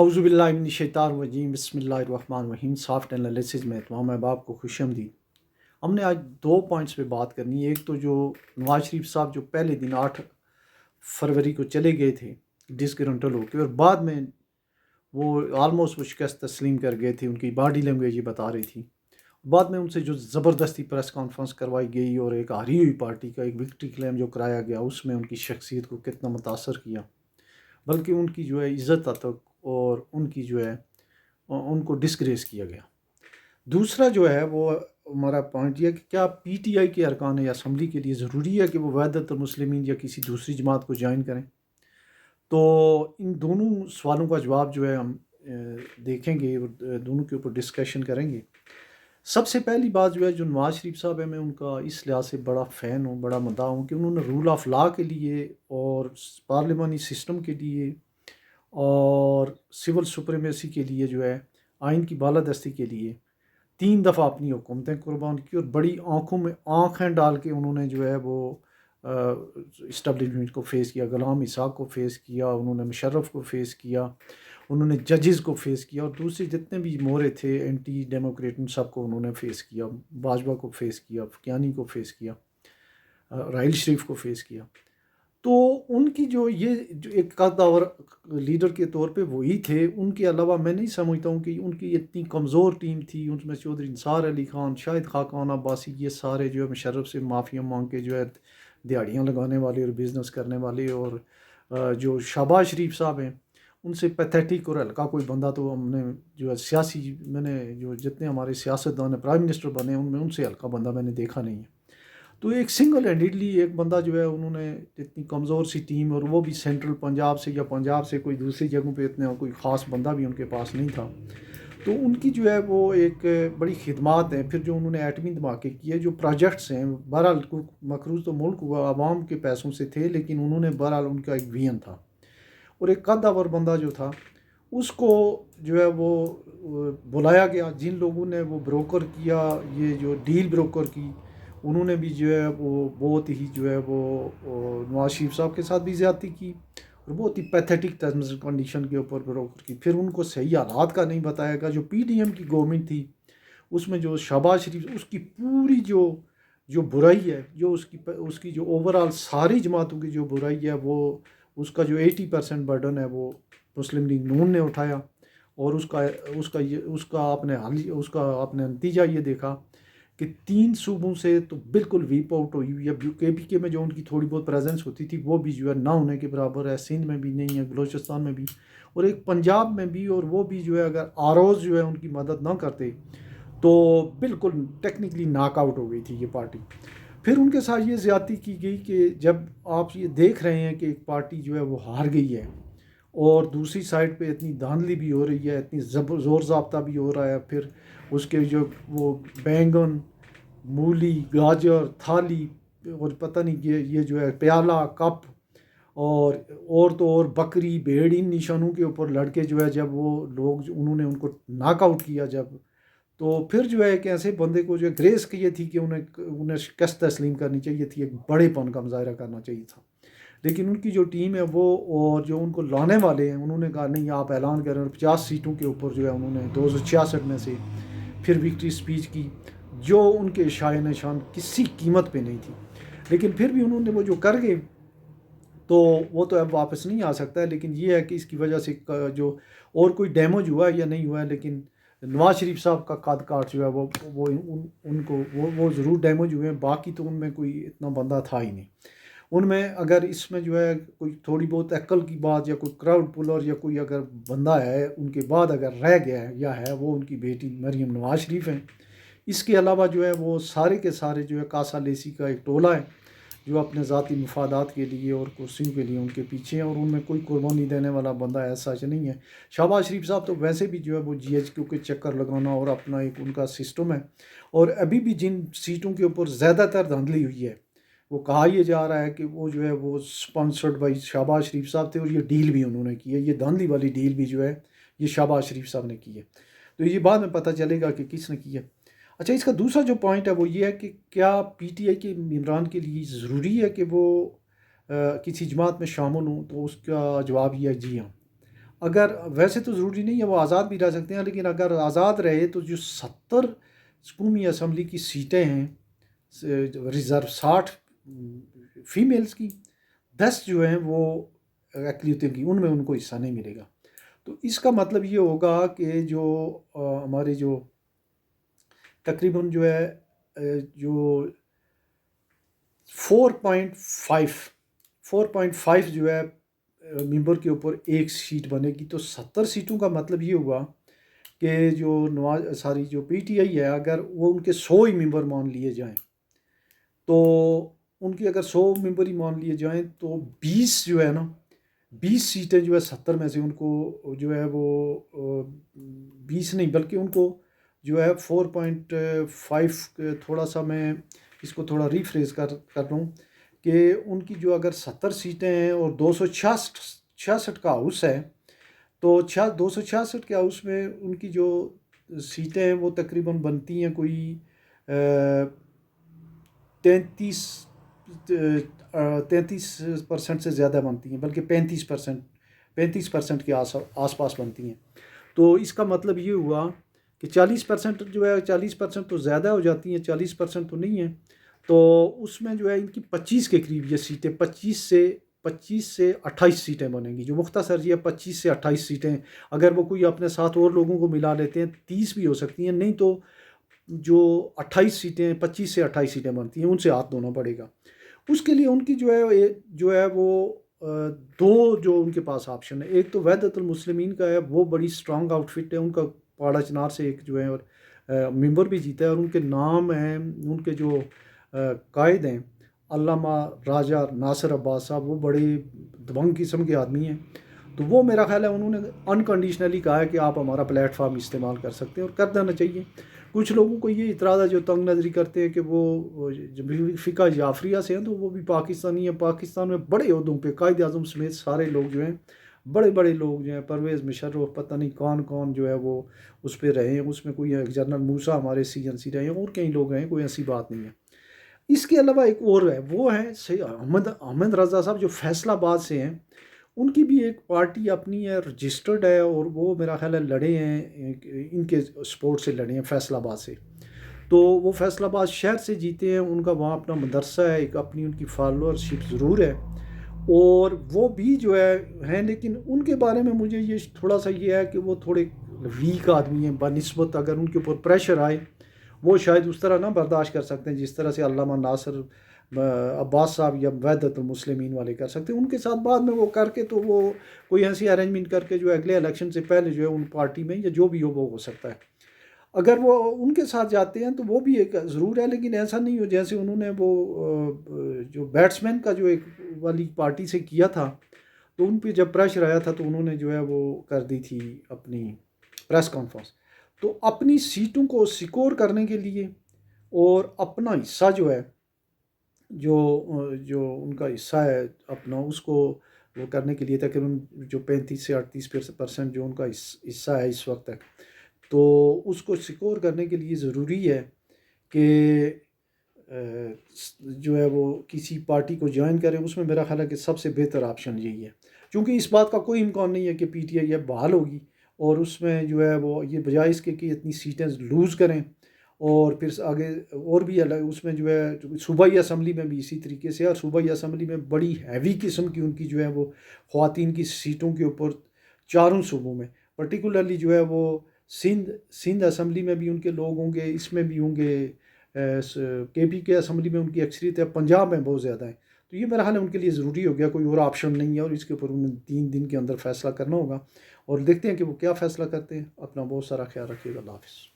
اعوذ باللہ من الشیطان الرجیم بسم اللہ الرحمن الرحیم. سافٹ انالیسز میں تمام احباب کو خوش آمدید. ہم نے آج 2 پوائنٹس پہ بات کرنی ہے. ایک تو جو نواز شریف صاحب جو پہلے دن 8 فروری کو چلے گئے تھے ڈسگرنٹل ہو کے، اور بعد میں وہ آلموسٹ وہ شکست تسلیم کر گئے تھے. ان کی باڈی لینگویج یہ بتا رہی تھی. بعد میں ان سے جو زبردستی پریس کانفرنس کروائی گئی اور ایک ہاری ہوئی پارٹی کا ایک وکٹری کلیم جو کرایا گیا، اس میں ان کی شخصیت کو کتنا متاثر کیا، بلکہ ان کی جو ہے عزت تک اور ان کی جو ہے ان کو ڈسگریس کیا گیا. دوسرا جو ہے وہ ہمارا پوائنٹ یہ ہے کہ کیا پی ٹی آئی کے ارکان اسمبلی کے لیے ضروری ہے کہ وہ وحدت المسلمین یا کسی دوسری جماعت کو جوائن کریں. تو ان دونوں سوالوں کا جواب جو ہے ہم دیکھیں گے اور دونوں کے اوپر ڈسکشن کریں گے. سب سے پہلی بات جو ہے جو نواز شریف صاحب ہے، میں ان کا اس لحاظ سے بڑا فین ہوں، بڑا مداح ہوں کہ انہوں نے رول آف لا کے لیے اور پارلیمانی سسٹم کے لیے اور سول سپریمیسی کے لیے جو ہے آئین کی بالادستی کے لیے 3 دفعہ اپنی حکومتیں قربان کی، اور بڑی آنکھوں میں آنکھیں ڈال کے انہوں نے جو ہے وہ اسٹیبلشمنٹ کو فیس کیا. غلام اسحاق کو فیس کیا، انہوں نے مشرف کو فیس کیا، انہوں نے ججز کو فیس کیا، اور دوسرے جتنے بھی مورے تھے اینٹی ڈیموکریٹ ان سب کو انہوں نے فیس کیا. باجوہ کو فیس کیا، فقیانی کو فیس کیا، راحیل شریف کو فیس کیا. تو ان کی جو یہ جو ایک قدور لیڈر کے طور پہ وہی تھے. ان کے علاوہ میں نہیں سمجھتا ہوں کہ ان کی اتنی کمزور ٹیم تھی. ان میں چودھری نثار علی خان، شاہد خاقان عباسی، یہ سارے جو ہے مشرف سے معافیاں مانگ کے جو ہے دیہڑیاں لگانے والے اور بزنس کرنے والے، اور جو شہباز شریف صاحب ہیں ان سے پیتھیٹک اور ہلکا کوئی بندہ تو ہم نے جو ہے سیاسی، میں نے جو جتنے ہمارے سیاستدان پرائم منسٹر بنے ان میں ان سے ہلکا بندہ میں نے دیکھا نہیں ہے. تو ایک سنگل ہینڈیڈلی ایک بندہ جو ہے انہوں نے اتنی کمزور سی ٹیم، اور وہ بھی سینٹرل پنجاب سے یا پنجاب سے کوئی دوسری جگہوں پہ اتنا کوئی خاص بندہ بھی ان کے پاس نہیں تھا. تو ان کی جو ہے وہ ایک بڑی خدمات ہیں. پھر جو انہوں نے ایٹمی دھماکے کیے، جو پروجیکٹس ہیں، بہرحال مقروض تو ملک ہوا عوام کے پیسوں سے تھے، لیکن انہوں نے بہرحال ان کا ایک ویژن تھا. اور ایک قدور بندہ جو تھا اس کو جو ہے وہ بلایا گیا. جن لوگوں نے وہ بروکر کیا، یہ جو ڈیل بروکر کی، انہوں نے بھی جو ہے وہ بہت ہی جو ہے وہ نواز شریف صاحب کے ساتھ بھی زیادتی کی، اور بہت ہی پیتھیٹک ٹرمز کنڈیشن کے اوپر بروکر کی. پھر ان کو صحیح حالات کا نہیں بتایا گا. جو پی ڈی ایم کی گورنمنٹ تھی اس میں جو شہباز شریف، اس کی پوری جو برائی ہے، جو اس کی جو اوور آل ساری جماعتوں کی جو برائی ہے، وہ اس کا جو 80% برڈن ہے وہ مسلم لیگ نون نے اٹھایا. اور اس کا آپ نے نتیجہ یہ دیکھا کہ 3 صوبوں سے تو بالکل ویپ آؤٹ ہوئی ہوئی ہے. کے پی کے میں جو ان کی تھوڑی بہت پریزنس ہوتی تھی وہ بھی جو ہے نہ ہونے کے برابر ہے. سندھ میں بھی نہیں ہے، بلوچستان میں بھی، اور ایک پنجاب میں بھی. اور وہ بھی جو ہے اگر آروز جو ہے ان کی مدد نہ کرتے تو بالکل ٹیکنیکلی ناک آؤٹ ہو گئی تھی یہ پارٹی. پھر ان کے ساتھ یہ زیادتی کی گئی کہ جب آپ یہ دیکھ رہے ہیں کہ ایک پارٹی جو ہے وہ ہار گئی ہے، اور دوسری سائڈ پہ اتنی دھاندلی بھی ہو رہی ہے، اتنی زور ضابطہ بھی ہو رہا ہے. پھر اس کے جو وہ بینگن، مولی، گاجر، تھالی، اور پتہ نہیں یہ جو ہے پیالہ، کپ، اور تو اور بکری، بھیڑ، ان نشانوں کے اوپر لڑکے جو ہے جب وہ لوگ انہوں نے ان کو ناک آؤٹ کیا جب، تو پھر جو ہے ایک ایسے بندے کو جو ہے گریس کی یہ تھی کہ انہیں شکست تسلیم کرنی چاہیے تھی، ایک بڑے پن کا مظاہرہ کرنا چاہیے تھا. لیکن ان کی جو ٹیم ہے وہ اور جو ان کو لانے والے ہیں انہوں نے کہا نہیں آپ اعلان کریں. اور 50 سیٹوں کے اوپر جو ہے انہوں نے 266 میں سے پھر وکٹری سپیچ کی، جو ان کے شائع نشان کسی قیمت پہ نہیں تھی. لیکن پھر بھی انہوں نے وہ جو کر گئے تو وہ تو اب واپس نہیں آ سکتا ہے. لیکن یہ ہے کہ اس کی وجہ سے جو اور کوئی ڈیمیج ہوا ہے یا نہیں ہوا ہے، لیکن نواز شریف صاحب کا قد کاٹ جو ہے وہ ان کو وہ ضرور ڈیمیج ہوئے ہیں. باقی تو ان میں کوئی اتنا بندہ تھا ہی نہیں. ان میں اگر اس میں جو ہے کوئی تھوڑی بہت عقل کی بات یا کوئی کراؤڈ پولر یا کوئی اگر بندہ ہے ان کے بعد اگر رہ گیا ہے یا ہے، وہ ان کی بیٹی مریم نواز شریف ہیں. اس کے علاوہ جو ہے وہ سارے کے سارے جو ہے کاسا لیسی کا ایک ٹولہ ہے جو اپنے ذاتی مفادات کے لیے اور کرسیوں کے لیے ان کے پیچھے ہیں، اور ان میں کوئی قربانی دینے والا بندہ ایسا نہیں ہے. شہباز شریف صاحب تو ویسے بھی جو ہے وہ جی ایچ کیو کے چکر لگانا اور اپنا ایک ان کا سسٹم ہے. اور ابھی بھی جن سیٹوں کے اوپر زیادہ تر دھاندلی ہوئی ہے، وہ کہا یہ جا رہا ہے کہ وہ جو ہے وہ سپانسرڈ بائی شہباز شریف صاحب تھے، اور یہ ڈیل بھی انہوں نے کی ہے. یہ دھاندلی والی ڈیل بھی جو ہے یہ شہباز شریف صاحب نے کی ہے. تو یہ بعد میں پتہ چلے گا کہ کس نے کی ہے. اچھا، اس کا دوسرا جو پوائنٹ ہے وہ یہ ہے کہ کیا پی ٹی آئی کے ممبران کے لیے ضروری ہے کہ وہ کسی جماعت میں شامل ہوں؟ تو اس کا جواب یہ ہے جی ہاں. اگر ویسے تو ضروری نہیں ہے وہ آزاد بھی رہ سکتے ہیں، لیکن اگر آزاد رہے تو جو 70 قومی اسمبلی کی سیٹیں ہیں ریزرو 60 فیمیلز کی، 10 جو ہیں وہ اقلیتوں کی، ان میں ان کو حصہ نہیں ملے گا. تو اس کا مطلب یہ ہوگا کہ جو ہمارے جو تقریباً جو ہے جو 4.5 جو ہے ممبر کے اوپر ایک سیٹ بنے گی. تو 70 سیٹوں کا مطلب یہ ہوا کہ جو جو پی ٹی آئی ہے، اگر وہ ان کے 100 ہی ممبر مان لیے جائیں، تو ان کی اگر 100 ممبر ہی مان لیے جائیں تو 20 جو ہے نا 20 سیٹیں جو ہے 70 میں سے ان کو جو ہے وہ 20 نہیں بلکہ ان کو جو ہے 4.5 تھوڑا سا میں اس کو تھوڑا ریفریز کر لوں کہ ان کی جو اگر 70 سیٹیں ہیں اور 266 کا ہاؤس ہے، تو 266 کے ہاؤس میں ان کی جو سیٹیں ہیں وہ تقریباً بنتی ہیں کوئی 33% سے زیادہ بنتی ہیں، بلکہ 35% کے آس پاس بنتی ہیں. تو اس کا مطلب یہ ہوا کہ 40% جو ہے 40% تو زیادہ ہو جاتی ہیں، 40% تو نہیں ہے. تو اس میں جو ہے ان کی 25 کے قریب یہ سیٹیں 25 سے 28 سیٹیں بنیں گی. جو مختصر جی ہے 25 سے 28 سیٹیں، اگر وہ کوئی اپنے ساتھ اور لوگوں کو ملا لیتے ہیں 30 بھی ہو سکتی ہیں، نہیں تو جو 28 سیٹیں 25 سے 28 سیٹیں بنتی ہیں ان سے ہاتھ دھونا پڑے گا. اس کے لیے ان کی جو ہے وہ دو جو ان کے پاس آپشن ہے. ایک تو وحدت المسلمین کا ہے، وہ بڑی اسٹرانگ آؤٹ فٹ ہے، ان کا پاڑا چنار سے ایک جو ہے ممبر بھی جیتا ہے، اور ان کے نام ہیں ان کے جو قائد ہیں علامہ راجہ ناصر عباس صاحب، وہ بڑے دبنگ قسم کے آدمی ہیں. تو وہ میرا خیال ہے انہوں نے انکنڈیشنلی کہا ہے کہ آپ ہمارا پلیٹ فارم استعمال کر سکتے ہیں، اور کر دینا چاہیے. کچھ لوگوں کو یہ اعتراض ہے جو تنگ نظری کرتے ہیں کہ وہ فقہ جعفریہ سے ہیں، تو وہ بھی پاکستانی ہیں. پاکستان میں بڑے عہدوں پہ قائد اعظم سمیت سارے لوگ جو ہیں، بڑے بڑے لوگ جو ہیں، پرویز مشرف پتہ نہیں کون جو ہے وہ اس پہ رہے ہیں. اس میں کوئی جنرل موسیٰ ہمارے CNC رہے ہیں، اور کئی لوگ ہیں، کوئی ایسی بات نہیں ہے. اس کے علاوہ ایک اور ہے، وہ ہے احمد رضا صاحب جو فیصل آباد سے ہیں. ان کی بھی ایک پارٹی اپنی ہے، رجسٹرڈ ہے، اور وہ میرا خیال ہے لڑے ہیں، ان کے سپورٹ سے لڑے ہیں فیصل آباد سے. تو وہ فیصل آباد شہر سے جیتے ہیں، ان کا وہاں اپنا مدرسہ ہے، ایک اپنی ان کی فالوورشپ ضرور ہے، اور وہ بھی جو ہے ہیں. لیکن ان کے بارے میں مجھے یہ تھوڑا سا یہ ہے کہ وہ تھوڑے ویک آدمی ہیں بنسبت، اگر ان کے اوپر پریشر آئے وہ شاید اس طرح نہ برداشت کر سکتے ہیں جس طرح سے علامہ ناصر عباس صاحب یا وحدت المسلمین والے کر سکتے ہیں. ان کے ساتھ بعد میں وہ کر کے تو وہ کوئی ایسی ارینجمنٹ کر کے جو اگلے الیکشن سے پہلے جو ہے ان پارٹی میں یا جو بھی ہو سکتا ہے. اگر وہ ان کے ساتھ جاتے ہیں تو وہ بھی ایک ضرور ہے، لیکن ایسا نہیں ہو جیسے انہوں نے وہ جو بیٹسمین کا جو ایک والی پارٹی سے کیا تھا، تو ان پہ جب پریشر آیا تھا تو انہوں نے جو ہے وہ کر دی تھی اپنی پریس کانفرنس. تو اپنی سیٹوں کو سیکور کرنے کے لیے اور اپنا حصہ جو ہے جو ان کا حصہ ہے اپنا، اس کو وہ کرنے کے لیے تقریباً جو 35 سے 38% جو ان کا حصہ ہے اس وقت تک، تو اس کو سیکور کرنے کے لیے ضروری ہے کہ جو ہے وہ کسی پارٹی کو جوائن کریں. اس میں میرا خیال ہے کہ سب سے بہتر آپشن یہی ہے، کیونکہ اس بات کا کوئی امکان نہیں ہے کہ PTI اب بحال ہوگی اور اس میں جو ہے وہ یہ بجائے اس کے کہ اتنی سیٹیں لوز کریں، اور پھر آگے اور بھی الگ اس میں جو ہے صوبائی اسمبلی میں بھی اسی طریقے سے، اور صوبائی اسمبلی میں بڑی ہیوی قسم کی ان کی جو ہے وہ خواتین کی سیٹوں کے اوپر چاروں صوبوں میں، پرٹیکولرلی جو ہے وہ سندھ اسمبلی میں بھی ان کے لوگ ہوں گے، اس میں بھی ہوں گے، KPK اسمبلی میں ان کی اکثریت ہے، پنجاب میں بہت زیادہ ہے. تو یہ میرا حال ہے ان کے لیے ضروری ہو گیا، کوئی اور آپشن نہیں ہے، اور اس کے اوپر انہیں 3 دن کے اندر فیصلہ کرنا ہوگا، اور دیکھتے ہیں کہ وہ کیا فیصلہ کرتے ہیں. اپنا بہت سارا خیال رکھیے گا. اللہ حافظ.